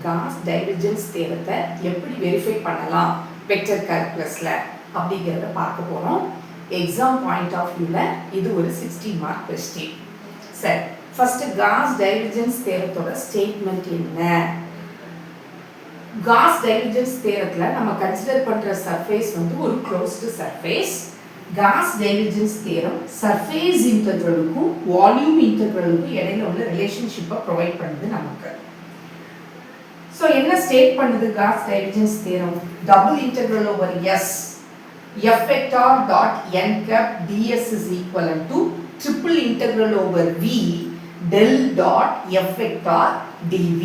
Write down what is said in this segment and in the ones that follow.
Cos divergence தேற்றத்தை எப்படி verify பண்ணலாம் வெக்டர் கால்குலஸில் அப்படிங்கிறத பார்க்க போகிறோம். எக்ஸாம் பாயிண்ட் ஆஃப் வியூவில் இது ஒரு 60 மார்க் கொஸ்டின். சரி, ஃபஸ்ட்டு காஸ் டைவர்ஜென்ஸ் தேற்றத்தோட ஸ்டேட்மெண்ட் என்ன? காஸ் டைவர்ஜென்ஸ் தேற்றத்தில் நம்ம கன்சிடர் பண்ணுற சர்ஃபேஸ் வந்து ஒரு closed surface. Gauss divergence theorem surface இன்டெக்ரலுக்கும் வால்யூம் இன்டெக்ரலுக்கும் இடையில உள்ள ரிலேஷன்ஷிப்பை ப்ரொவைட் பண்ணுது நமக்கு. ஸோ என்ன ஸ்டேட் பண்ணுது Gauss divergence theorem? Double integral over S f vector dot n cap ds is equivalent to triple integral over v del dot f vector dv.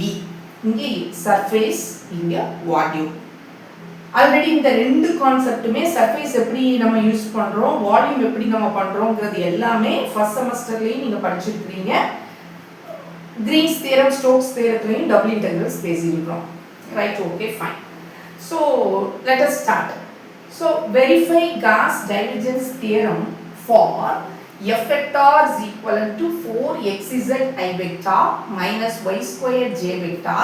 இங்கே சர்ஃபேஸ், இங்கே வால்யூம். ஆல்ரெடி இந்த ரெண்டு கான்செப்ட்டுமே surface எப்படி நம்ம use பண்ணுறோம், volume எப்படி நம்ம பண்ணுறோங்கிறது எல்லாமே ஃபர்ஸ்ட் செமஸ்டர்லேயும் நீங்கள் படிச்சிருக்கிறீங்க. கிரீன்ஸ் தியரம், ஸ்டோக்ஸ் தியரத்துலையும் டபுள் இன்டெக்ரல்ஸ் பேசியிருக்கிறோம். Right, okay, fine. So let us start. So verify Gauss divergence theorem for f vector is equivalent to 4xz I vector minus y square j vector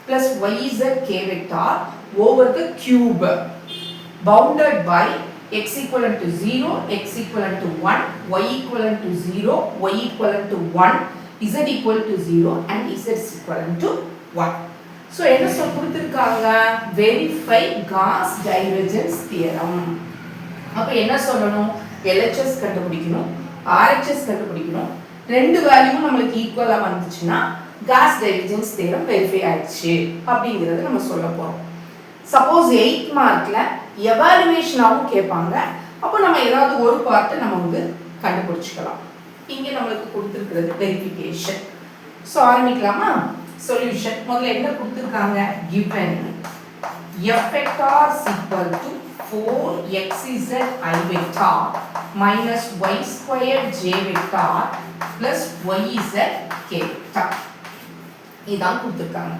plus yz k vector over the cube bounded by x equivalent to 0, x equivalent to 1, y equivalent to 0, y equivalent to 1, z equal to 0 and z is equivalent to 1. So என்ன சொல்ல கொடுத்திருக்காங்க? Verify Gauss divergence theorem. அப்ப என்ன சொல்லணும்? LHS கண்டுபிடிக்கணும், RHS கண்டுபிடிக்கணும். ரெண்டு வேல்யூவும் நம்மளுக்கு ஈக்குவலா வந்துச்சுன்னா காஸ் டைவர்ஜென்ஸ் தியரம் வெரிஃபை ஆயிடுச்சு அப்படிங்கறத நம்ம சொல்ல போறோம். சப்போஸ் 8th மார்க்ல எவாலுவேஷனாவும் கேட்பாங்க. அப்போ நம்ம ஏதாவது ஒரு பார்ட் நம்ம வந்து கண்டுபிடிச்சுக்கலாம். இங்க நம்மளுக்கு கொடுத்திருக்கிறது வெரிஃபிகேஷன். சோ ஆரம்பிக்கலாமா? சொல்யூஷன் முதல்ல என்ன கொடுத்திருக்காங்க? given f vector is equal to 4xz I vector minus y squared j vector plus yz k vector. இதான் கொடுத்திருக்காங்க.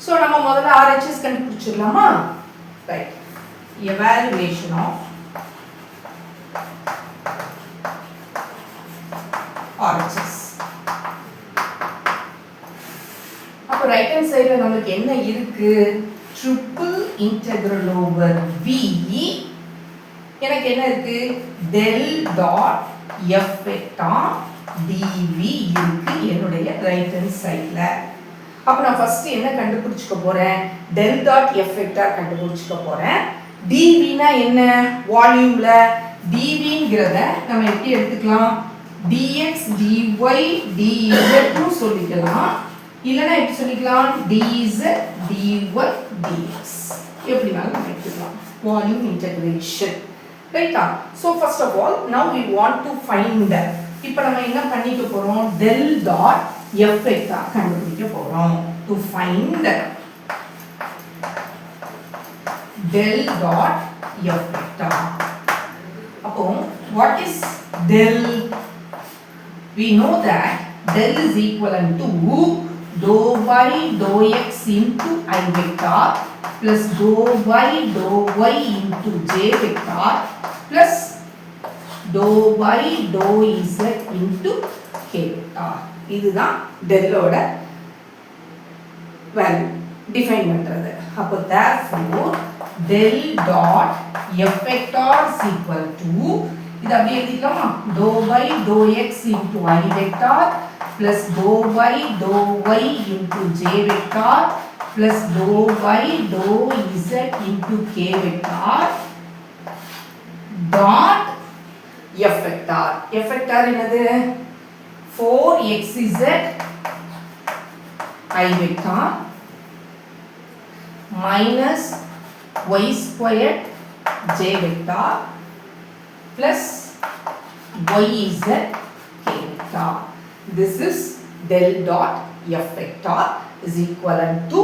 சோ நம்ம முதல்ல RHS கண்டுபிடிச்சிடலாமா? Right, evaluation of RHS. அப்ப ரைட் ஹேண்ட் சைடுல நமக்கு என்ன இருக்கு? Triple integral over v. எனக்கு என்ன இருக்கு? del dot f vector dv இருக்கு என்னுடைய ரைட் ஹேண்ட் சைடுல. அப்ப நான் ஃபர்ஸ்ட் என்ன கண்டுபிடிச்சுக்க போறேன்? del dot f vector கண்டுபிடிச்சுக்க போறேன். dv னா என்ன? வால்யூம்ல dv ங்கறத நம்ம எப்படி எடுத்துக்கலாம்? dx dy dz னு சொல்லிக்கலாம். இல்லனா எப்படி சொல்லிக்கலாம்? dz dy dx. எப்படினாலும் நம்ம எடுத்துக்கலாம். Volume integration. ரைட்டா? So first of all now we want to find. இப்போ நம்ம என்ன பண்ணிக்க போறோம்? del dot f vector கண்டுபிடிக்க போறோம். to find del dot f vector. அப்போ what is del? We know that del is equivalent to dou y dou x into I vector plus dou y into j vector plus dou y dou z into k vector. இதுதான் del ஓட value define பண்றது. அப்போ therefore del dot f vector is equal to, இது அப்படியே எழுதிக்கலாமா? dou y dou x into I vector plus dou y into j vector plus dou y dou z into k vector dot f vector. f vector என்னது? 4xz I vector minus y squared j vector plus yz k vector. This is del dot f vector is equivalent to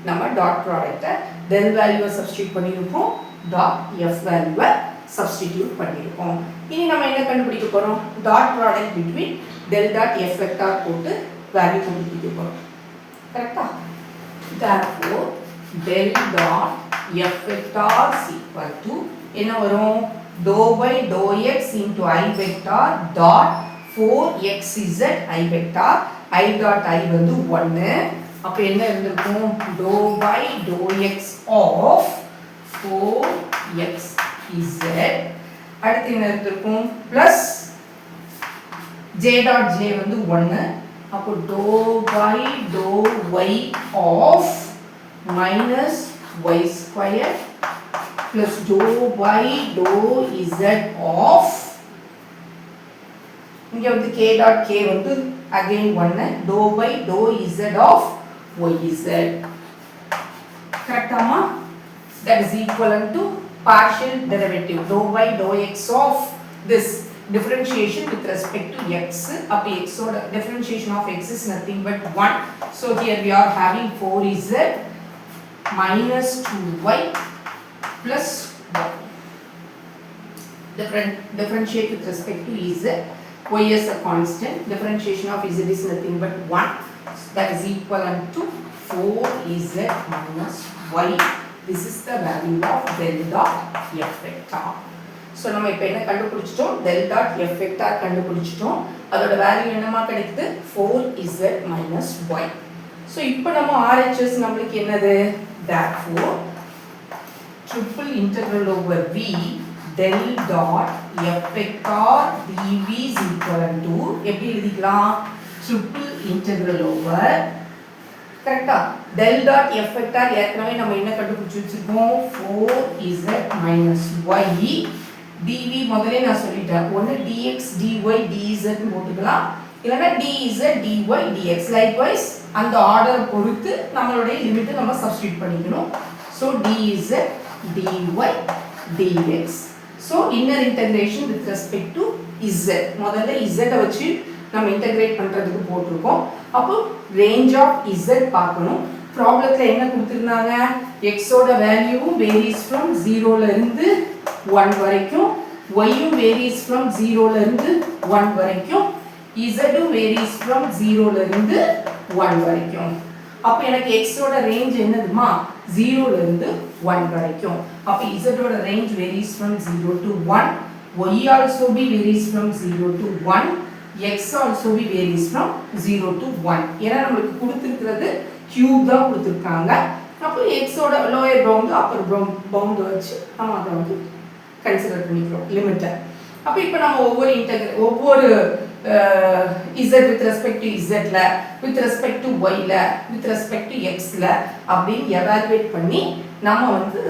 நம்ம dot product del value substitute பண்ணிருக்கோம், dot f value substitute பண்ணிருக்கோம். இனி நம்ம என்ன கண்டுபிடிக்க போறோம்? dot product between del dot f vector போட்டு value கண்டுபிடிக்க போறோம். கரெக்ட்டா? therefore del dot f vector is equal to என்ன வரும்? dou by dou x into I vector dot 4xz I vector I dot I வந்து 1 அப்போ என்ன இருந்திருக்கும் dow by dow X of 4xz. அடுத்து என்ன இருந்திருக்கும் ப்ளஸ் j டாட் j வந்து 1. அப்போ dow by dow y of minus y square plus dow by dow z of இங்க வந்து k டாட் k வந்து again 1 dow by dow z of yz. கரெக்டாமா? that is equivalent to partial derivative dou by dou x of this differentiation with respect to x. Up x, so the differentiation of x is nothing but 1. So here we are having 4z minus 2y plus 1. Differentiate with respect to z. Y is a constant. Differentiation of z is nothing but 1. So that is equivalent to 4z minus y. This is the value of del dot f vector. So நம்ம இப்போ என்ன கண்டுபிடிச்சிட்டோம் del dot f vector கண்டுபிடிச்சிட்டோம். அதோட value என்னமா கிடைக்குது 4z minus y. So இப்போ நம்ம RHS நம்மளுக்கு என்னது therefore triple integral over v del dot f vector dv is equal to எப்படி எழுதிக்கலாம் triple integral over கரெக்ட்டா del dot f vector ஏற்கனவே நம்ம என்ன கண்டுபிடிச்சு வச்சிருக்கோம் 4z minus y dv முதல்ல நான் சொல்லிட்டேன் ஒன்னு dx dy dz ன்னு போட்டுக்கலாம் இல்லனா dz dy dx likewise அந்த ஆர்டர் பொறுத்து நம்மளுடைய லிமிட் நம்ம சப்ஸ்டிட்யூட் பண்ணிக்கணும் so dz dy dx so inner integration with respect to z முதல்ல z வச்சு நம்ம இன்டகிரேட் பண்றதுக்கு போட்டுருக்கோம் அப்போ range of z பார்க்கணும் ப்ராப்ளத்துல என்ன கொடுத்திருந்தாங்க x ஓட வேல்யூவும் varies from 0 ல இருந்து 1 வரைக்கும் y யும் varies from 0 ல இருந்து 1 வரைக்கும் z யும் varies from 0 ல இருந்து 1 வரைக்கும் அப்ப எனக்கு x ஓட ரேஞ்ச் என்னதுமா 0 ல இருந்து 1 வரைக்கும் அப்ப z ஓட range varies from 0 to 1 y also be varies from 0 to 1 x also be varies from 0 to 1 ஏனா நமக்கு கொடுத்திருக்கிறது கியூப் தான் கொடுத்திருக்காங்க அப்போ x ஓட லோயர் பவுண்ட் அப்பர் பவுண்ட் வச்சு நம்ம அத வந்து கன்சிடர் பண்ணிக்கிறோம் லிமிட் அப்ப இப்போ நம்ம ஒவ்வொரு z with respect to z ல with respect to y ல with respect to x ல அப்படி எவாலுவேட் பண்ணி நாம வந்து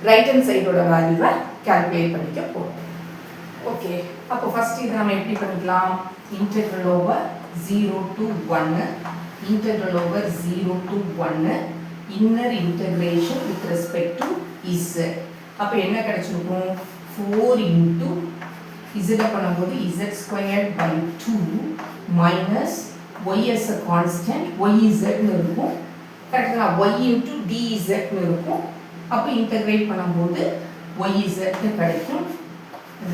ரைட் ஹேண்ட் சைடோட வேல்யூவை கால்குலேட் பண்ணிக்க போறோம் ஓகே அப்போ ஃபர்ஸ்ட் இத நாம எப்படி பண்ணிக்கலாம் integral over 0 to 1 integral over 0 to 1 inner integration with respect to z அப்ப என்ன கிடைச்சிருக்கும் 4 into z பண்ணும்போது z squared by 2 minus y as a constant yz ன்னு இருக்கும் கரெக்ட்டா y into dz ன்னு இருக்கும் அப்ப இன்டகிரேட் பண்ணும்போது yz ன்னு கிடைக்கும்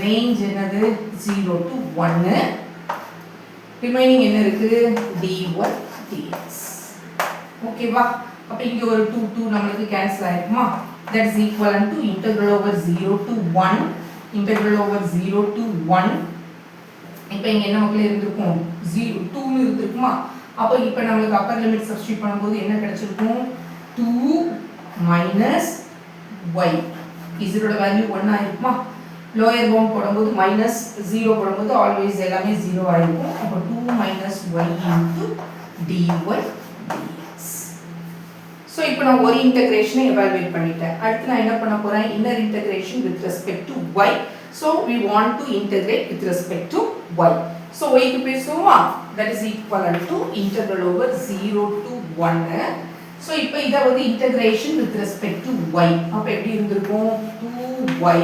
ரேஞ்ச் என்னது 0 to 1 ரிமைனிங் என்ன இருக்கு dy dx ஓகேவா அப்ப இங்க ஒரு 2 நமக்கு cancel ஆயிருக்குமா that is equivalent to integral over 0 to 1 integral over 0 to 1 இப்போ இங்க என்ன மக்களே இருந்திருக்கும் 0 2 ன்னு இருந்திருக்குமா அப்ப இப்போ நமக்கு அப்பர் லிமிட் சப்ஸ்டிட்யூட் பண்ணும்போது என்ன கிடைச்சிருக்கும் 2 minus y z ஓட வேல்யூ 1 ஆயிருக்குமா lower bound போடும்போது minus 0 போடும்போது always எல்லாமே 0 ஆயிருக்கும் அப்ப 2 minus y into dy dx so இப்போ நான் ஒரு இன்டகிரேஷனை எவாலுவேட் பண்ணிட்டேன் அடுத்து நான் என்ன பண்ண போறேன் inner integration with respect to y so we want to integrate with respect to y so y க்கு பேசுவோமா that is equivalent to integral over 0 to 1 so இப்போ இத வந்து integration with respect to y அப்ப எப்படி இருந்திருக்கும் 2y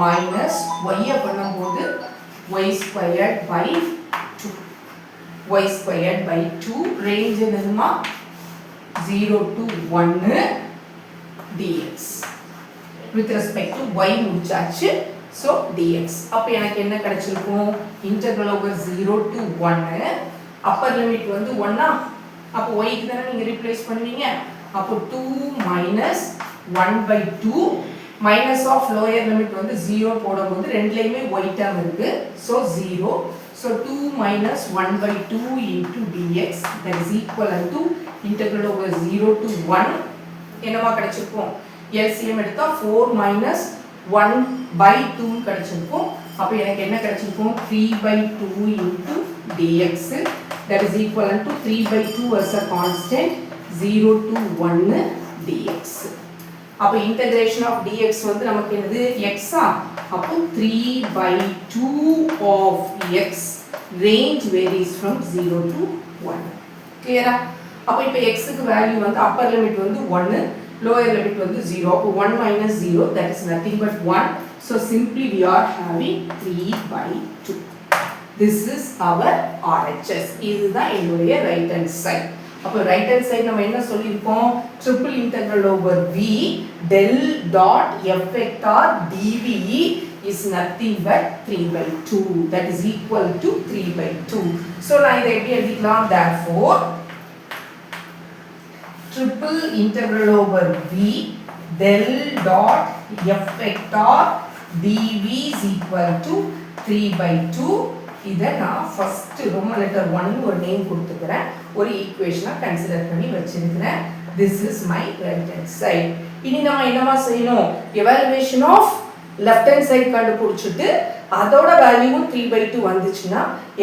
minus y பண்ணும்போது y squared by 2 y squared by 2 range என்னதுமா 0 to 1 dx with respect to y முடிச்சாச்சு so dx அப்ப எனக்கு என்ன கிடைச்சிருக்கும் integral over 0 to 1 upper limit வந்து 1 அப்ப y க்கு தான நீங்க ரீப்ளேஸ் பண்ணுவீங்க அப்ப 2 minus 1 by 2 minus of lower limit வந்து 0 போடும்போது ரெண்டுலயுமே y term இருக்கு so 0 so 2 minus 1 by 2 into dx that is equivalent to integral over 0 to 1 என்னமா கிடைச்சிருக்கும் LCM எடுத்தா 4 minus 1 by 2 கிடைச்சிருக்கும் அப்ப எனக்கு என்ன கிடைச்சிருக்கும் 3 by 2 into dx that is equivalent to 3 by 2 as a constant 0 to 1 dx அப்ப integration of dx வந்து நமக்கு என்னது x அப்போ 3 by 2 of x range varies from 0 to 1 clear அப்ப இப்ப x க்கு வேல்யூ வந்து upper limit வந்து 1 lower limit வந்து 0 அப்போ 1 minus 0 that is nothing but 1 so simply we are having 3 by 2 this is our RHS இதுதான் என்னுடைய right hand side அப்போ right hand side நம்ம என்ன சொல்லிருக்கோம் triple integral over v del dot f vector dv is nothing but 3 by 2 that is equal to 3 by 2 so நான் இதை எப்படி எழுதிக்கலாம் therefore triple integral over v del dot f vector dv is equal to 3 by 2 இதை நான் first Roman letter 1 ஒரு name கொடுத்துக்கிறேன் ஒரு ஈக்குவேஷனை கன்சிடர் பண்ணி வச்சிருக்கிறேன் this is my right hand side இனி நம்ம என்னமா செய்யணும் evaluation of left hand side கண்டுபிடிச்சிட்டு அதோட வேல்யூ 3 by 2 வந்துச்சுன்னா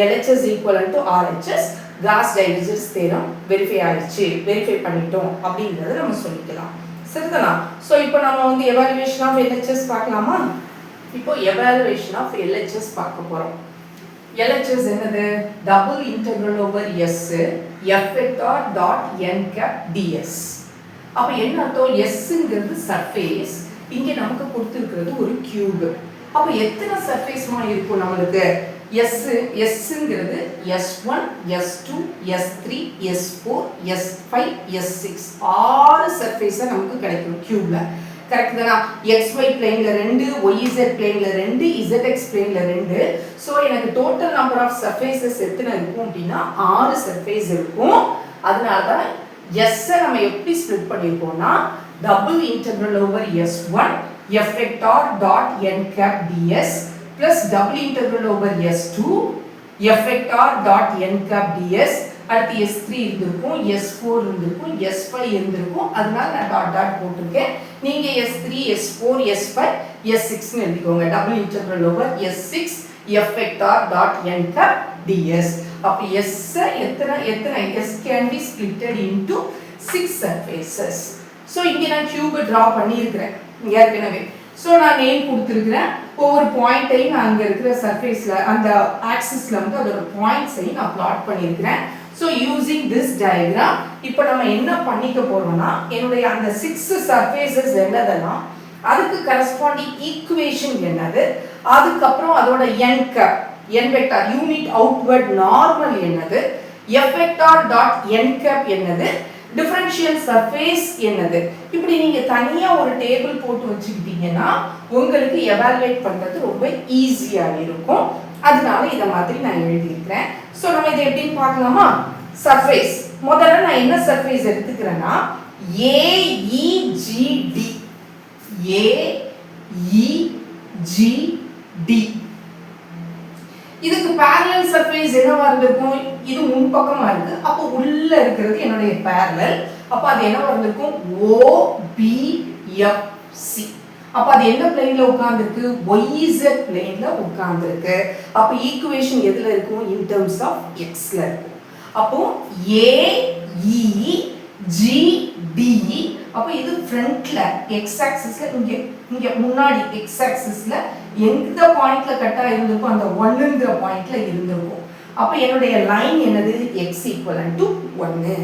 LHS equivalent to RHS Gauss divergence theorem verify ஆயிடுச்சு வெரிஃபை பண்ணிட்டோம் அப்படிங்கறத நம்ம சொல்லிக்கலாம் சரிதானா சோ இப்போ நம்ம வந்து evaluation of LHS பார்க்கலாமா இப்போ evaluation of LHS பார்க்க போறோம் LHS என்னது double integral over s f vector dot n cap ds அப்ப என்ன அர்த்தம் s ங்கிறது சர்ஃபேஸ் இங்க நமக்கு கொடுத்திருக்கிறது ஒரு கியூப் அப்ப எத்தனை சர்ஃபேஸ்மா இருக்கும் நமக்கு s ங்கிறது s1 s2 s3 s4 s5 s6 ஆறு சர்ஃபேஸா நமக்கு கிடைக்கும் கியூப்ல கரெக்ட் தானா xy பிளேன்ல 2 yz பிளேன்ல 2 zx பிளேன்ல 2 சோ எனக்கு டோட்டல் நம்பர் ஆஃப் சர்ஃபேसेस எத்தனை இருக்கும் அப்படினா 6 சர்ஃபேஸ் இருக்கும் அதனால தான் s நம்ம எப்படி ஸ்ப்ளிட் பண்ணிருக்கோம்னா double integral over s1 f vector dot n cap ds plus double integral over s2 f vector dot n cap ds அடுத்து s3 இருந்திருக்கும் s4 இருந்திருக்கும் s5 இருந்திருக்கும் அதனால நான் டாட் டாட் போட்டுருக்கேன் நீங்க s3 s4 s5 s6 ன்னு எழுதிக்கோங்க double integral over s6 f vector dot n cap ds அப்ப s எத்தனை s can be splitted into 6 surfaces so இங்க நான் கியூப் டிரா பண்ணியிருக்கேன் ஏற்கனவே சோ நான் நேம் கொடுத்திருக்கேன் ஒவ்வொரு பாயிண்டையும் நான் அங்க இருக்கிற சர்ஃபேஸ்ல அந்த ஆக்சிஸ்ல வந்து அதோட பாயிண்ட்ஸை நான் பிளாட் பண்ணியிருக்கேன் so using this diagram இப்போ நம்ம என்ன பண்ணிக்க போறோம்னா என்னுடைய அந்த 6 surfaces என்னதென்னா அதுக்கு கரெஸ்பாண்டிங் ஈக்குவேஷன் என்னது அதுக்கு அப்புறம் அதோட n cap n vector unit outward normal என்னது f vector dot n cap என்னது டிஃபரன்ஷியல் சர்ஃபேஸ் என்னது இப்படி நீங்க தனியா ஒரு டேபிள் போட்டு வச்சிட்டீங்கன்னா உங்களுக்கு எவாலுவேட் பண்றது ரொம்ப ஈஸியா இருக்கும் அதனால இத மாதிரி நான் எழுதி இருக்கேன் சோ நம்ம இத எப்படி பார்க்கலாமா சர்ஃபேஸ் முதல்ல நான் என்ன சர்ஃபேஸ் எடுத்துக்கிறேன்னா AEGD AEGD இதுக்கு parallel surface என்னவா இருந்திருக்கும் இது முன்பக்கமா இருக்கு அப்ப உள்ள இருக்குது என்னோட parallel அப்ப அது என்னவா இருந்திருக்கும் OBFC அப்ப அது எந்த பிளேன்ல உட்கார்ந்திருக்கு YZ பிளேன்ல உட்கார்ந்திருக்கு அப்ப ஈக்குவேஷன் எதுல இருக்கும் in terms of x ல இருக்கும் அப்போ AEGD அப்ப இது ஃப்ரண்ட்ல x ஆக்சிஸ்ல இங்க முன்னாடி x ஆக்சிஸ்ல எந்த பாயிண்ட்ல கட்டா இருந்திருக்கும் அந்த 1 ங்கற பாயிண்ட்ல இருந்திருக்கும் அப்ப என்னுடைய லைன் என்னது x = 1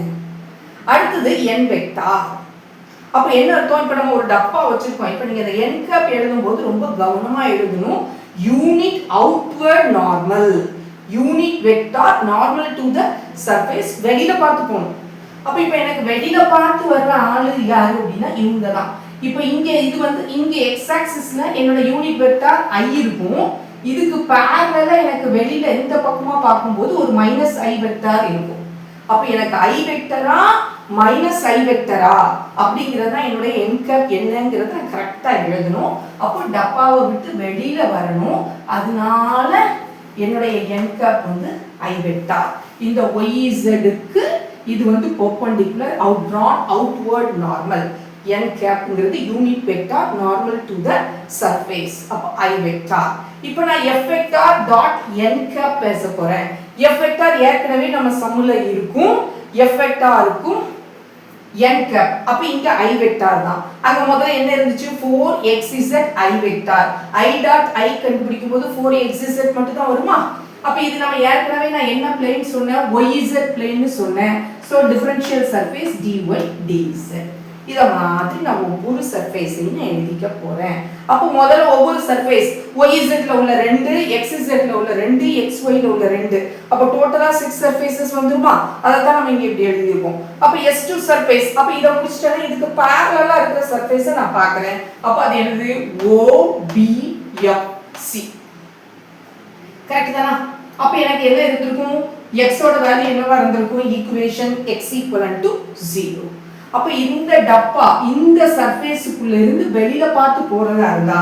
அடுத்து n வெக்டார் அப்ப என்ன அர்த்தம் இப்ப நம்ம ஒரு டப்பா வச்சிருக்கோம் இப்ப நீங்க அந்த n cap எழுதும்போது ரொம்ப கவனமா எழுதணும் unit outward normal unit vector normal to the surface வெளியில பார்த்து போணும் அப்ப இப்போ எனக்கு வெளியில பார்த்து வர்ற ஆளு யாரு அப்படினா இவங்க தான் இப்போ இங்க இது வந்து இங்க x ஆக்சிஸ்ல என்னோட யூனிட் வெக்டார் i இருக்கும் இதுக்கு parallel எனக்கு வெளியில இந்த பக்கமா பாக்கும்போது ஒரு -i வெக்டார் இருக்கும் அப்ப எனக்கு i வெக்டரா -i வெக்டரா அப்படிங்கறத என்னோட n cap என்னங்கறத நான் கரெக்ட்டா எழுதணும் அப்போ டப்பாவை விட்டு வெளியில வரணும் அதனால என்னோட n cap வந்து i வெக்டார் இந்த yz க்கு இது வந்து perpendicular outdrawn outward normal. n கேப்ங்கிறது unit vector normal to the surface. அப்ப I வெக்டார். இப்போ நான் F vector dot n cap பேச போறேன். F வெக்டார் ஏற்கனவே நம்ம சம்முல இருக்கும். F வெக்டாருக்கும் n கேப். அப்ப இங்க I வெக்டார் தான். அங்க முதல்ல என்ன இருந்துச்சு? 4xz I vector. I dot I கண்டுபிடிக்கும் போது 4xz மட்டும் தான் வருமா? அப்ப இது நம்ம ஏற்கனவே நான் என்ன பிளேன் சொன்னேன்? yz பிளேன்னு சொன்னேன். So differential surface dy dz. இத மாதிரி நான் ஒவ்வொரு சர்ஃபேஸையும் எழுதிக்க போறேன். அப்ப முதல்ல ஒவ்வொரு சர்ஃபேஸ் yz ல உள்ள 2, xz ல உள்ள 2, xy ல உள்ள 2. அப்ப டோட்டலா 6 சர்ஃபேसेस வந்துருமா? அத தான் நம்ம இங்க இப்படி எழுதி இருக்கோம். அப்ப s2 சர்ஃபேஸ். அப்ப இத முடிச்சிட்டா இதுக்கு parallel-ஆ இருக்கிற சர்ஃபேஸை நான் பார்க்கறேன். அப்ப அது என்னது? OBFC. கரெக்ட் தானா? அப்ப எனக்கு என்ன இருந்திருக்கும்? x ஓட வேல்யூ என்னவா இருந்திருக்கும்? Equation x = 0. அப்ப இந்த டப்பா இந்த சர்ஃபேஸ்க்குள்ள இருந்து வெளியில பார்த்து போறதா இருந்தா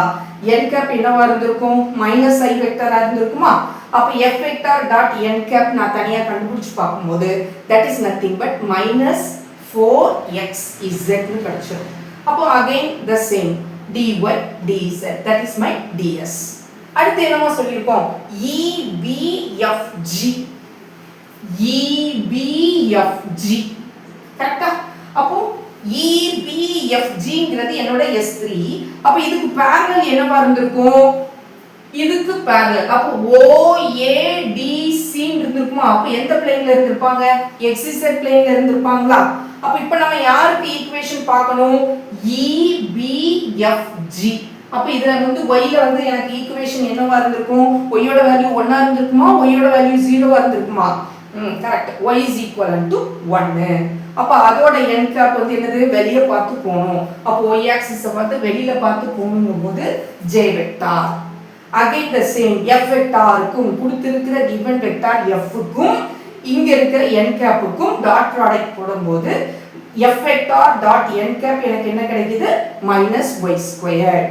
n கேப் என்னவா இருந்திருக்கும்? -i வெக்டரா இருந்திருக்குமா? அப்ப f vector dot n cap நான் தனியா கண்டுபிடிச்சு பாக்கும்போது that is nothing but -4xz னு கிடைச்சிரும். அப்போ again the same dy dz, that is my ds. அடுத்து என்னமா சொல்லிருக்கோம்? EBFG. EBFG கரெக்ட்டா? அப்போ EBFGங்கிறது என்னோட S3. அப்ப இதுக்கு parallel என்னவா இருந்திருக்கும்? இதுக்கு parallel. அப்போ OADC இருந்திருக்குமா? அப்ப எந்த பிளேன்ல இருந்திருப்பாங்க? XZ பிளேன்ல இருந்திருப்பாங்களா? அப்ப இப்போ நம்ம யாருக்கு ஈக்குவேஷன் பார்க்கணும்? EBFG. அப்ப இதுல வந்து y ல வந்து எனக்கு ஈக்குவேஷன் என்னவா இருந்திருக்கும்? y யோட வேல்யூ 1 ஆ இருந்திருக்குமா? y யோட வேல்யூ 0 ஆ இருந்திருக்குமா? கரெக்ட். y = 1. அப்ப அதோட n கேப் வந்து என்னது? வெளிய பார்த்து போணும். அப்ப y ஆக்சிஸ் வந்து வெளியில பார்த்து போணும்போது j vector. again the same f வெக்டாருக்கும் கொடுத்திருக்கிற given வெக்டார் f க்கும் இங்க இருக்கிற n கேப்புக்கும் டாட் ப்ராடக்ட் போடும்போது f vector dot n cap எனக்கு என்ன கிடைக்குது? -y².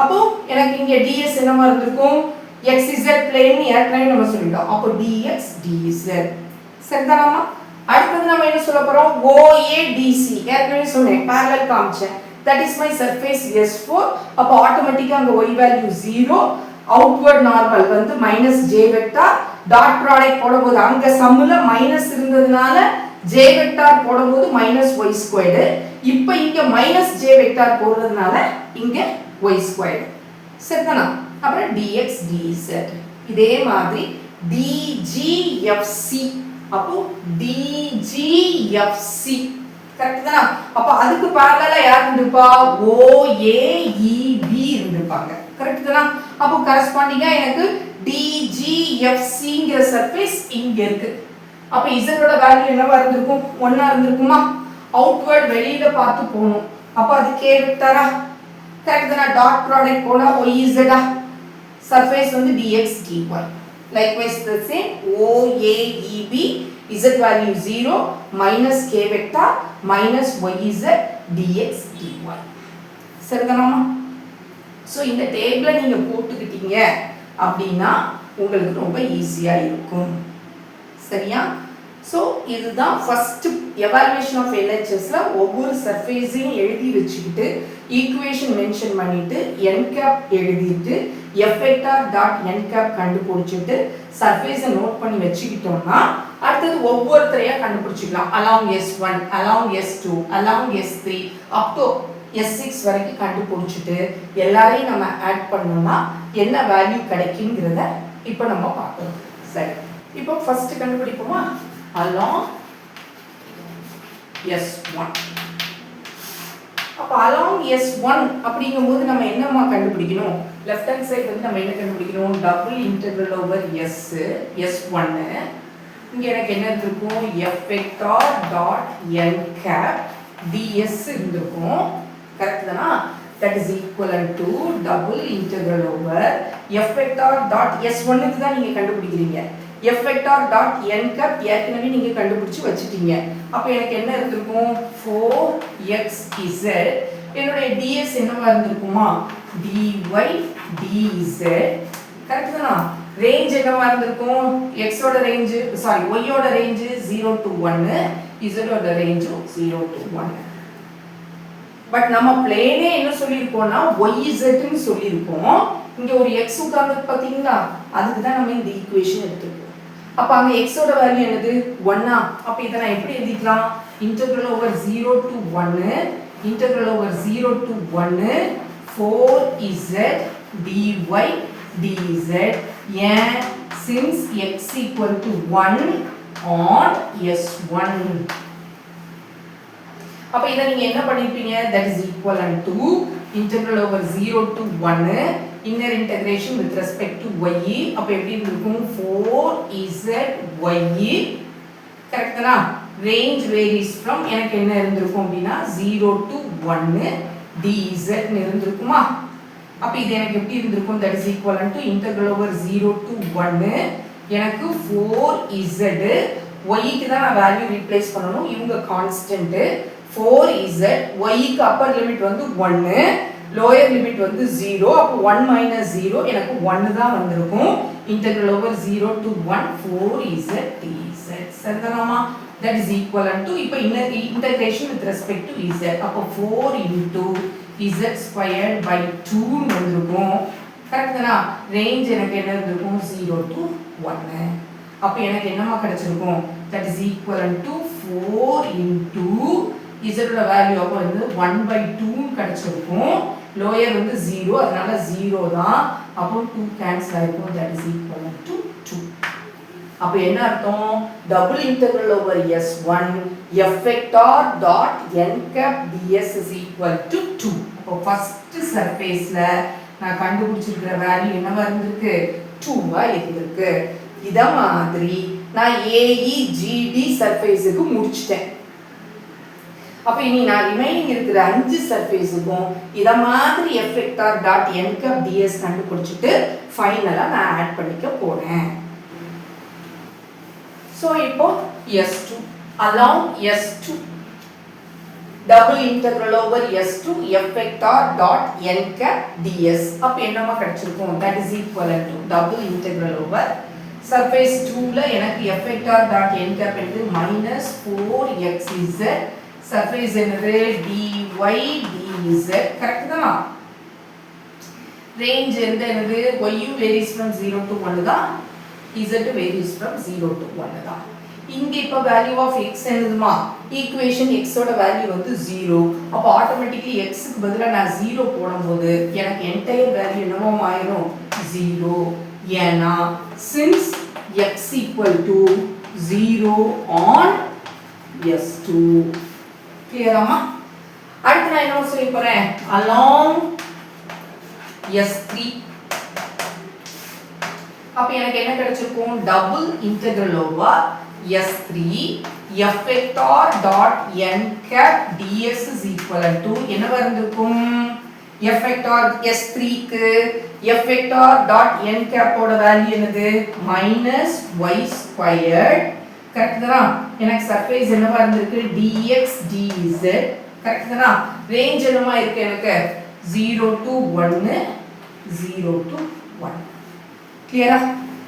அப்போ எனக்கு இங்க ds என்னவா இருந்திருக்கும்? xz பிளேன் ஏற்கனவே நம்ம சொல்லிட்டோம். அப்போ dx dz. சரிதானா? அடுத்து நம்ம என்ன சொல்ல போறோம்? OADC ஏற்கனவே சொன்னேன், parallel காமிச்சேன். that is my surface S4. அப்ப ஆட்டோமேட்டிக்கா அங்க y வேல்யூ 0, outward normal வந்து -j வெக்டார். டாட் ப்ராடக்ட் போடும்போது அங்க சம்முல மைனஸ் இருந்ததனால j வெக்டார் போடும்போது -y². இப்போ இங்க -j வெக்டார் போடுறதுனால இங்க y². சரிதானா? அப்புறம் dx dz. இதே மாதிரி DGFC. அப்போ DGFC கரெக்ட் தானா? அப்ப அதுக்கு parallel-ஆ யார் இருந்திருப்பா? OAEB இருந்திருப்பாங்க. கரெக்ட் தானா? அப்போ கரெஸ்பாண்டிங்கா எனக்கு DGFCங்கிற சர்ஃபேஸ் இங்க இருக்கு. அப்ப z ஓட வேல்யூ என்னவா இருந்திருக்கும்? 1 ஆ இருந்திருக்குமா? அவுட்வர்ட் வெளியில பார்த்து போணும். அப்ப அது k வெக்டாரா? கரெக்ட் தானா? டாட் ப்ராடக்ட் போனா yz ஆ? சர்ஃபேஸ் வந்து dx dy. Likewise the same OAEB z value 0 minus k vector minus yz dx dy. சரிதானா? சோ இந்த டேபிள நீங்க போட்டுக்கிட்டீங்க அப்படினா உங்களுக்கு ரொம்ப ஈஸியா இருக்கும். சரியா? சோ இதுதான் ஃபர்ஸ்ட் எவாலுவேஷன் ஆஃப் LHSல ஒவ்வொரு சர்ஃபேஸையும் எழுதி வச்சுக்கிட்டு ஈக்குவேஷன் மென்ஷன் பண்ணிட்டு n கேப் எழுதிட்டு f vector dot n cap கண்டுபிடிச்சிட்டு சர்ஃபேஸை நோட் பண்ணி வச்சுக்கிட்டோம்னா அடுத்து ஒவ்வொருத்தரையா கண்டுபிடிச்சிக்கலாம். along S1, along S2, along S3 up to S6 வரைக்கும் கண்டுபிடிச்சிட்டு எல்லாரையும் நம்ம ஆட் பண்ணோம்னா என்ன வேல்யூ கிடைக்கும்ங்கறத இப்போ நம்ம பார்க்கலாம். சரி. இப்போ ஃபர்ஸ்ட் கண்டுபிடிப்போமா? along S1. அப்ப along S1 அப்படிங்கும்போது நம்ம என்னமா கண்டுபிடிக்கணும்? லெஃப்ட் ஹேண்ட் சைடு வந்து நம்ம என்ன கண்டுபிடிக்கணும்? Double integral over S S1. இங்க எனக்கு என்ன இருக்கும்? f vector dot n cap ds இருக்கும். கரெக்ட் தானா? that is equivalent to double integral over f vector dot s1 க்கு தான் நீங்க கண்டுபிடிக்கிறீங்க. f vector dot n cap ஏற்கனவே நீங்க கண்டுபிடிச்சு வச்சிட்டீங்க. அப்ப எனக்கு என்ன இருந்திருக்கும்? 4xz. என்னோட ds என்னவா இருந்திருக்குமா? dy dz. கரெக்ட் தானா? ரேஞ்ச் என்னவா இருந்திருக்கும் x ஓட ரேஞ்ச் சாரி y ஓட ரேஞ்ச் 0 to 1 z ஓட ரேஞ்ச் 0 to 1 பட் நம்ம பிளேனே என்ன சொல்லியிருக்கோம்னா yz ன்னு சொல்லியிருக்கோம் இங்க ஒரு x உட்கார்ந்து பாத்தீங்களா அதுக்கு தான் நம்ம இந்த ஈக்குவேஷன் எடுத்துக்கோம் அப்ப அங்க x ஓட வேல்யூ என்னது 1 அப்ப இத நான் எப்படி எழுதிக்கலாம் integral over 0 to 1 integral over 0 to 1 4z dy dz and since x equal to 1 on s1 அப்ப இத நீங்க என்ன பண்ணிருப்பீங்க that is equivalent to integral over 0 to 1 inner integration with respect to y அப்ப எப்படி இருக்கும் 4z y கரெக்ட்டா range varies from எனக்கு என்ன இருந்திருக்கும் அப்படினா 0 to 1 dz ன்னு இருந்திருக்குமா அப்ப இது எனக்கு எப்படி இருந்திருக்கும் that is equivalent to integral over 0 to 1 எனக்கு 4z y க்கு தான் நான் வேல்யூ ரீப்ளேஸ் பண்ணனும் இவங்க கான்ஸ்டன்ட் 4z y க்கு அப்பர் லிமிட் வந்து 1 லோயர் லிமிட் வந்து 0 அப்ப 1 0 எனக்கு 1 தான் வந்திருக்கும் integral over 0 to 1 4z dz சரிதானா that is equivalent to இப்போ integration with respect to z அப்ப 4 into z squared by 2 வந்திருக்கும் கரெக்ட்டா ரேஞ்ச் எனக்கு என்ன இருந்திருக்கும் 0 to 1 அப்ப எனக்கு என்னமா கிடைச்சிருக்கும் that is equivalent to 4 into z ஓட வேல்யூ அப்ப வந்து 1 by 2 கிடைச்சிருக்கும் லோயர் வந்து 0 அதனால 0 தான் அப்போ 2 கேன்சல் ஆயிருக்கும் that is equivalent to 2 அப்ப என்ன அர்த்தம் double integral over s1 f vector dot n cap ds is equal to 2 அப்ப ஃபர்ஸ்ட் சர்ஃபேஸ்ல நான் கண்டுபிடிச்சிருக்கிற வேல்யூ என்னவா இருந்திருக்கு 2 ஆ இருந்திருக்கு இத மாதிரி நான் AEGD சர்ஃபேஸ்க்கு முடிச்சிட்டேன் அப்ப இனி நான் ரிமைனிங் இருக்கிற 5 சர்ஃபேஸ்க்கும் இத மாதிரி f vector dot n cap ds கண்டுபிடிச்சிட்டு ஃபைனலா நான் ஆட் பண்ணிக்க போறேன் சோ இப்போ s2 along s2 double integral over s2 f vector dot n cap ds அப்ப என்னமா கிடைச்சிருக்கும் that is equivalent to double integral over surface 2 ல எனக்கு f vector dot n cap வந்து -4xz surface என்னது dy dz கரெக்ட் தானா range என்னது y varies from 0 to 1 தான் z varies from 0 to 1 தான் இங்க இப்ப value of x என்னதுமா ஈக்குவேஷன் x ஓட வேல்யூ வந்து 0 அப்ப ஆட்டோமேட்டிக்கலி x க்கு பதிலா நான் 0 போடும்போது எனக்கு என்டையர் வேல்யூ என்னவோ ஆயிரும் 0 ஏனா since x equal to 0 on s2 கிளியராமா அடுத்து நான் என்ன சொல்ல போறேன் along s3 அப்ப எனக்கு என்ன கிடைச்சிருக்கும் double integral over s3 f vector dot n cap ds is equal to என்னவா இருந்திருக்கும் f vector s3 க்கு f vector dot n cap ஓட வேல்யூ என்னது -y squared கரெக்ட்டா எனக்கு சர்ஃபேஸ் என்னவா இருந்திருக்கு dx dz கரெக்ட்டா ரேஞ்ச் என்னமா இருக்கு எனக்கு 0 to 1 0 to 1 clear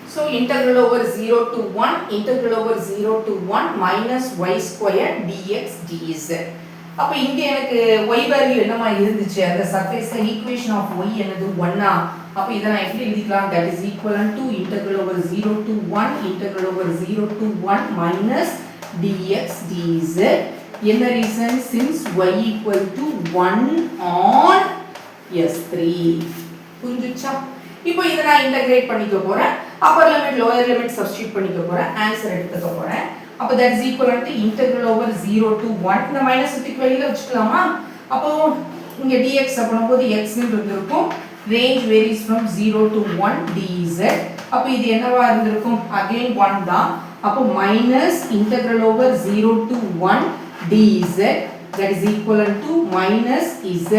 so integral over 0 to 1 integral over 0 to 1 minus y square dx dz அப்ப இங்க எனக்கு y வேல்யூ என்னமா இருந்துச்சு அந்த சர்ஃபேஸ்ல ஈக்குவேஷன் ஆஃப் y என்னது 1 அப்ப இத நான் எப்படி எழுதிக்கலாம் that is equivalent to integral over 0 to 1 integral over 0 to 1 minus dx dz என்ன reason since y equal to 1 on s3 புரிஞ்சுச்சா இப்போ இத நான் இன்டகிரேட் பண்ணிக்க போறேன் upper limit lower limit substitute பண்ணிக்க போறேன் ஆன்சர் எடுத்துக்க போறேன் அப்ப that is equivalent to integral over 0 to 1 இந்த மைனஸ் சுத்திக்கு வெளியில வச்சுக்கலாமா அப்போ இங்க dx பண்ணும்போது x ன்னு இருக்கும் range varies from 0 to 1 dz அப்ப இது என்னவா இருந்திருக்கும் again 1 தான் அப்போ minus integral over 0 to 1 dz that is equivalent to minus z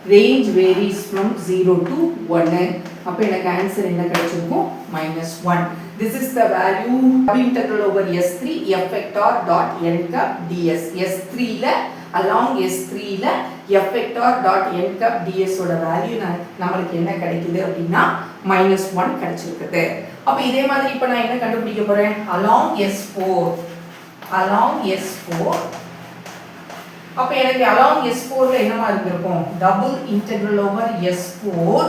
range varies from 0 to 1 அப்ப எனக்கு ஆன்சர் என்ன கிடைச்சிருக்கும் -1 this is the value of integral over s3 f vector dot n cap ds s3 ல along s3 ல f vector dot n cap ds ஓட value நமக்கு என்ன கிடைக்குது அப்படினா -1 கிடைச்சிருக்குது. அப்ப இதே மாதிரி இப்ப நான் என்ன கண்டுபிடிக்க போறேன் along S4 அப்ப எனக்கு along S4 ல என்னமா இருந்திருக்கும் double integral over S4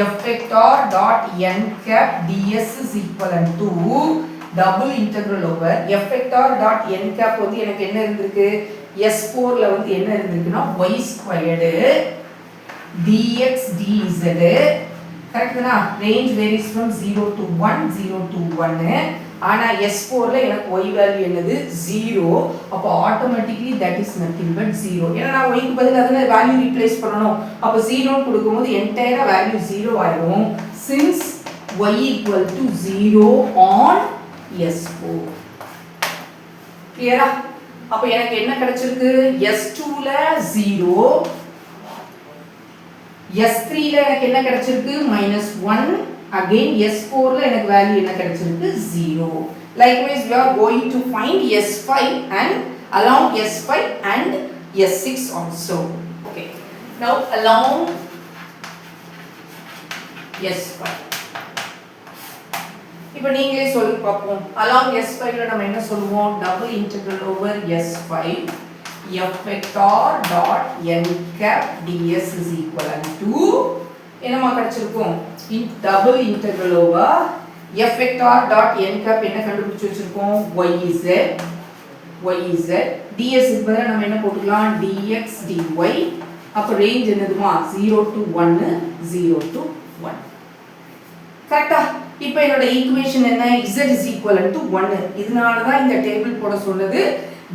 f vector dot n cap ds is equivalent to double integral over f vector dot n cap வந்து எனக்கு என்ன இருந்திருக்கு S4 ல வந்து என்ன இருந்திருக்குனா y squared dx dz கரெக்ட்டா range varies from 0 to 1 ஆனா S4 ல எனக்கு y வேல்யூ என்னது 0 அப்ப automatically that is nothing but 0 ஏன்னா நான் y க்கு பதிலா அதன வேல்யூ ரீப்ளேஸ் பண்ணனும் அப்ப 0 கொடுக்கும்போது என்டையர் வேல்யூ 0 ஆயிடும் since y equal to 0 on S4 கிளியரா அப்ப எனக்கு என்ன கிடைச்சிருக்கு S2 ல 0 S3 ல எனக்கு என்ன கிடைச்சிருக்கு -1 again S4 ல எனக்கு வேல்யூ என்ன கிடைச்சிருக்கு 0 likewise we are going to find S5 and along S5 and S6 also okay now along S5 இப்போ நீங்களே சொல்லி பாப்போம் along S5 ல நம்ம என்ன சொல்லுவோம் double integral over S5 f vector dot n cap ds is equal to என்னமா கிடைச்சிருக்கும் double integral over f vector dot n cap என்ன கண்டுபிடிச்சு வச்சிருக்கோம் yz ds க்கு பதிலா நம்ம என்ன போட்டுக்கலாம் dx dy அப்ப ரேஞ்ச் என்னதுமா 0 to 1 கரெக்ட்டா இப்போ என்னோட ஈக்குவேஷன் என்ன z is equivalent to 1 இதனால தான் இந்த டேபிள் போட சொன்னது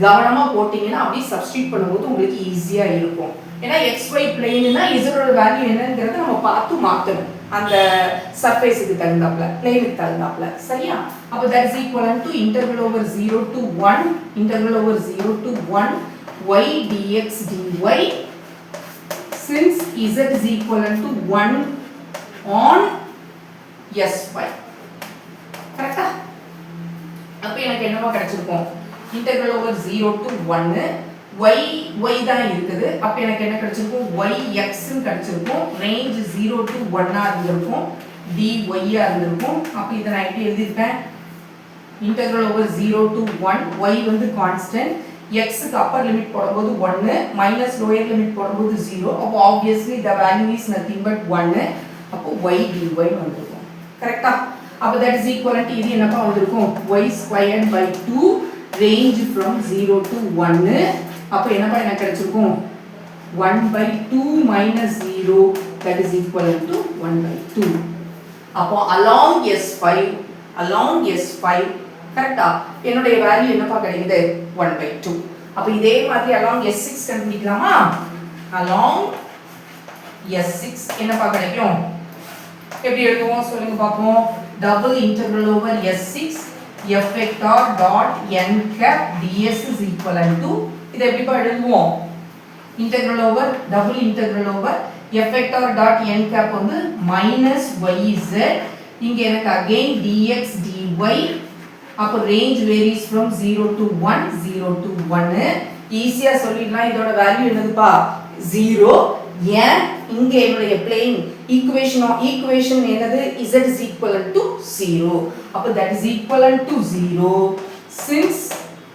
கவனமா போடிங்கனா அப்படியே சப்ஸ்டிட்யூட் பண்ணும்போது உங்களுக்கு ஈஸியா இருக்கும் ஏனா xy பிளேன்னா z ஓட வேல்யூ என்னங்கறத நம்ம பார்த்து மாத்தணும் அந்த சர்ஃபேஸ்க்கு தகுந்தாப்ல பிளேனுக்கு தகுந்தாப்ல சரியா அப்ப that is equivalent to integral over 0 to 1 y dx dy since z is equivalent to 1 on S5 கரெக்ட்டா அப்ப எனக்கு என்னமா கிடைச்சிருக்கும் integral over 0 to 1 y தான் இருக்குது அப்ப எனக்கு என்ன கிடைச்சிருக்கும் yx ன்னு கிடைச்சிருக்கும் range 0 to 1 ஆ இருந்திருக்கும் dy ஆ இருந்திருக்கும் அப்ப இத நான் எப்படி எழுதிருப்பேன் integral over 0 to 1 y வந்து கான்ஸ்டன்ட் x க்கு அப்பர் லிமிட் போடும்போது 1 மைனஸ் லோயர் லிமிட் போடும்போது 0 அப்ப obviously the value is nothing but 1 அப்ப y dy வந்துரும் கரெக்ட்டா அப்ப that is equivalent இது என்னப்பா வந்திருக்கும் y squared by 2 range from 0 to 1 அப்ப என்னப்பா எனக்கு கிடைச்சிருக்கும் 1 by 2 minus 0 that is equivalent to 1 by 2 அப்போ along S5 கரெக்ட்டா என்னோட வேல்யூ என்னப்பா கிடைக்குது 1 by 2 அப்ப இதே மாதிரி along S6 கண்டுபிடிக்கலாமா along S6 என்னப்பா கிடைக்கும் எப்படி எழுதுவோம் சொல்லுங்க பாப்போம் double integral over S6 f vector dot n cap ds is equivalent to இத எப்படிப்பா எழுதுவோம் double integral over f vector dot n cap வந்து minus yz இங்க எனக்கு again dx dy அப்ப range varies from 0 to 1 ஈஸியா சொல்லிடலாம் இதோட வேல்யூ என்னதுப்பா 0 ஏன் இங்க என்னுடைய plane equation என்னது z is equivalent to 0 அப்ப that is equivalent to 0 since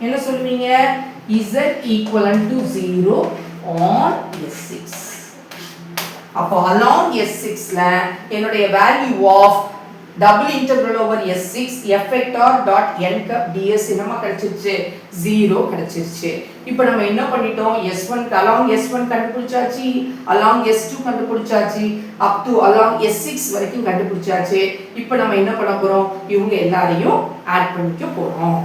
என்ன சொல்லுவீங்க z equivalent to 0 on S6 அப்ப along S6 ல என்னுடைய value of double integral over S6 f vector dot n cap ds என்னமா கிடைச்சிருச்சு 0 கிடைச்சிருச்சு இப்போ நம்ம என்ன பண்ணிட்டோம் S1 along S1 கண்டுபிடிச்சாச்சு along S2 கண்டுபிடிச்சாச்சு up to along S6 வரைக்கும் கண்டுபிடிச்சாச்சு இப்போ நம்ம என்ன பண்ண போறோம் இவங்க எல்லாரையும் ஆட் பண்ணிக்க போறோம்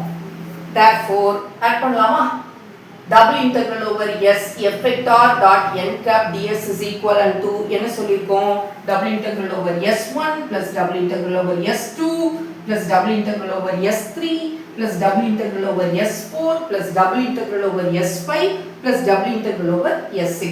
therefore ஆட் பண்ணலாமா double integral over S f vector dot n cap ds is equivalent to என்ன சொல்லிருக்கோம் double integral over S1 plus double integral over S2 plus double integral over S3 plus double integral over S4 plus double integral over S5 plus double integral over S6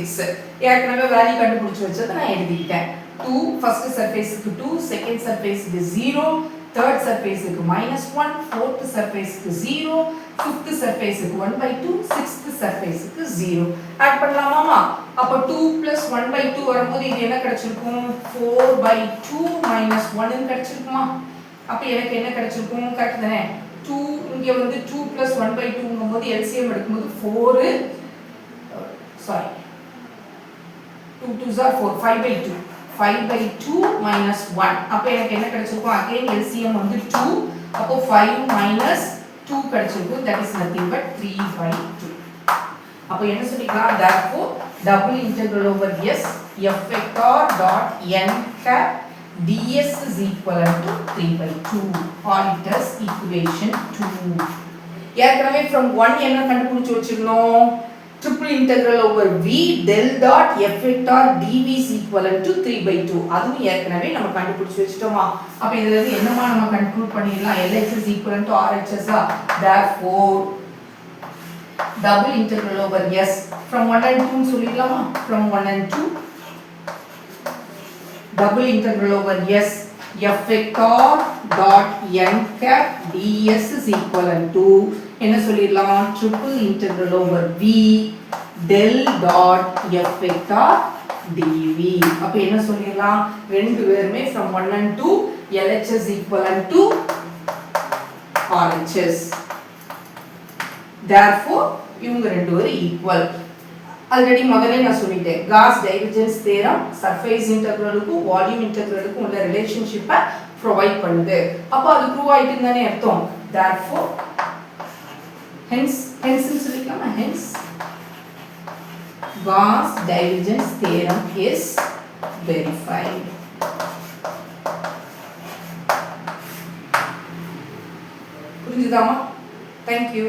ஏற்கனவே value கண்டுபிடிச்சு வச்சத நான் எழுதிட்டேன் 2 first surface க்கு 2 second surface க்கு 0 third சர்ஃபேஸுக்கு -1, fourth சர்ஃபேஸுக்கு 0, fifth சர்ஃபேஸுக்கு 1/2, sixth சர்ஃபேஸுக்கு 0. ஆட் பண்ணலாமாமா? அப்போ 2 + 1/2 வரும்போது இது என்ன கிடைச்சிருக்கும்? 4/2 - 1 ன்னு கிடைச்சிருக்குமா? அப்போ எனக்கு என்ன கிடைச்சிருக்கும்? கரெக்ட் தானே? 2 இங்க வந்து 2 + 1/2ங்கும்போது LCM எடுக்கும்போது 4 சாரி 2 2s are 4, 5/2. 5/2 - 1. அப்போ எனக்கு என்ன கிடைச்சிருக்கும்? again LCM வந்து 2. அப்போ 5 - 2 கிடைச்சிருக்கும். that is nothing but 3/2. அப்போ என்ன சொல்லிக்கலாம்? therefore double integral over S f vector dot n cap ds is equal to 3/2. or it is equation 2. ஏற்கனவே from 1 என்ன கண்டுபிடிச்சு வச்சிருந்தோம்? triple integral over v del dot f vector dv is equal to 3/2. அதுவும் ஏற்கனவே நம்ம கண்டுபிடிச்சு வச்சிட்டோமா? அப்ப இதுல இருந்து என்னமா நம்ம கன்க்ளூட் பண்ணிடலாம்? LHS is equal to RHS. therefore double integral over S from 1 and 2 ன்னு சொல்லிடலாமா? from 1 and 2 double integral over S f vector dot n cap ds is equal to என்ன சொல்லிடலாம்? triple integral over v del dot f vector dv. அப்ப என்ன சொல்லிடலாம்? ரெண்டு பேருமே from 1 and 2 LHS equal to RHS. therefore இவங்க ரெண்டு பேரும் ஈக்குவல். ஆல்ரெடி முதல்ல நான் சொல்லிட்டேன், காஸ் டைவர்ஜென்ஸ் தியரம் சர்ஃபேஸ் இன்டெக்ரலுக்கும் வால்யூம் இன்டெக்ரலுக்கும் உள்ள ரிலேஷன்ஷிப்பை ப்ரொவைட் பண்ணுது. அப்போ அது ப்ரூவ் ஆயிட்டுன்னு தானே அர்த்தம். therefore hence ன்னு சொல்லிக்கலாமா? hence Gauss divergence theorem is verified. புரிஞ்சுதாமா? Thank you.